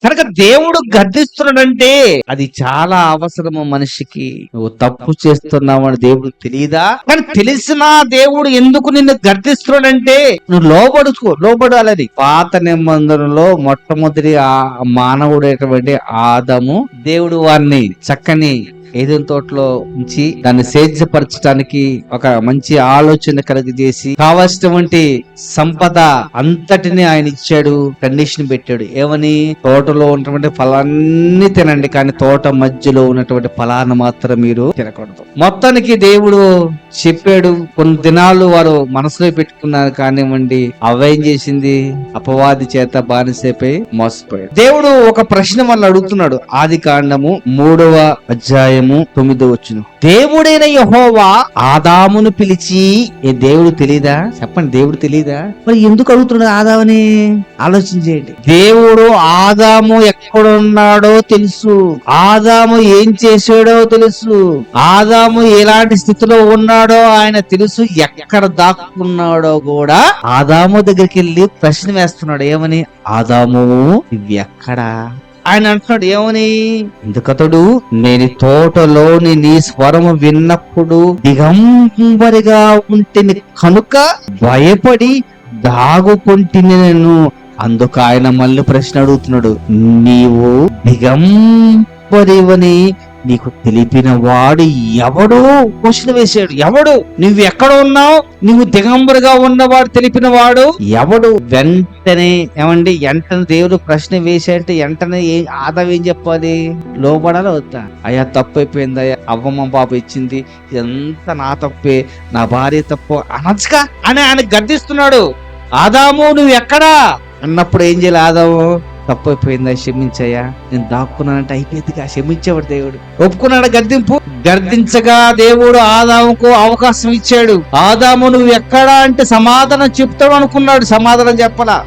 కనుక దేవుడు గద్దిస్తున్నాడంటే అది చాలా అవసరము మనిషికి. నువ్వు తప్పు చేస్తున్నావని దేవుడు తెలియదా? కానీ తెలిసినా దేవుడు ఎందుకు నిన్ను గద్దిస్తున్నాడంటే నువ్వు లోబడాలని. పాత నిబంధనలో మొట్టమొదటి మానవుడైనటువంటి ఆదాము, దేవుడు వారిని చక్కని ఏదైనా తోటలో ఉంచి దాన్ని సేద్యపరచడానికి ఒక మంచి ఆలోచన కలిగజేసి కావాల్సినటువంటి సంపద అంతటిని ఆయన ఇచ్చాడు. కండిషన్ పెట్టాడు, ఏమని? తోటలో ఉన్నటువంటి ఫలాన్ని తినండి, కానీ తోట మధ్యలో ఉన్నటువంటి ఫలాన్ని మాత్రం మీరు తినకూడదు. మొత్తానికి దేవుడు చెప్పాడు. కొన్ని దినాలు వారు మనసులో పెట్టుకున్నారు కానివ్వండి, అవేం చేసింది? అపవాది చేత బానిసైపోయి మోసపోయాడు. దేవుడు ఒక ప్రశ్న వల్ల అడుగుతున్నాడు. ఆది కాండము 3వ అధ్యాయము 9వ. దేవుడైన యెహోవా ఆదామును పిలిచి, ఏ దేవుడు తెలీదా? చెప్పండి, దేవుడు తెలీదా? మరి ఎందుకు అడుగుతున్నాడు ఆదాముని? ఆలోచించేయండి. దేవుడు ఆదాము ఎక్కడున్నాడో తెలుసు, ఆదాము ఏం చేశాడో తెలుసు, ఆదాము ఎలాంటి స్థితిలో ఉన్నాడో ఆయన తెలుసు, ఎక్కడ దాక్కున్నాడో కూడా ఆదాము దగ్గరికి వెళ్ళి ప్రశ్న వేస్తున్నాడు. ఏమని? ఆదాము నువ్వెక్కడా? ఆయన అంటున్నాడు ఏమని? ఎందుకతడు నేను తోటలోని నీ స్వరము విన్నప్పుడు దిగంబరిగా ఉంటిని కనుక భయపడి దాగుకుంటున్నాను. అందుకు ఆయన మళ్ళీ ప్రశ్న అడుగుతున్నాడు, నీవు దిగంబరివని నీకు తెలిపిన వాడు ఎవడు? క్వశ్చన్ వేసాడు. ఎవడు? నువ్వు ఎక్కడ ఉన్నావు? నువ్వు దిగంబరిగా ఉన్నవాడు తెలిపిన వాడు ఎవడు? వెంటనే వెంటనే దేవుడు ప్రశ్న వేసాడంటే వెంటనే ఆదాం ఏం చెప్పాలి? లోబడాలి వద్దా? అయ్యా తప్పు అయిపోయింది, అయ్యా అవ్వమ్మ పాప ఇచ్చింది, ఎంత నా తప్పే, నా భార్య తప్పు అనొచ్చుగా అని ఆయన గద్దిస్తున్నాడు. ఆదాము నువ్వు ఎక్కడా అన్నప్పుడు ఏం చేయాలి? ఆదాము తప్పు అయిపోయిందా, క్షమించయ్యా, నేను దాక్కున్నానంటే అయిపోయిందిగా. క్షమించేవాడు దేవుడు. ఒప్పుకున్నాడు గద్దింపు. గద్దించగా దేవుడు ఆదాముకు అవకాశం ఇచ్చాడు. ఆదాము నువ్వు ఎక్కడా అంటే సమాధానం చెప్తాడు అనుకున్నాడు, సమాధానం చెప్పలా.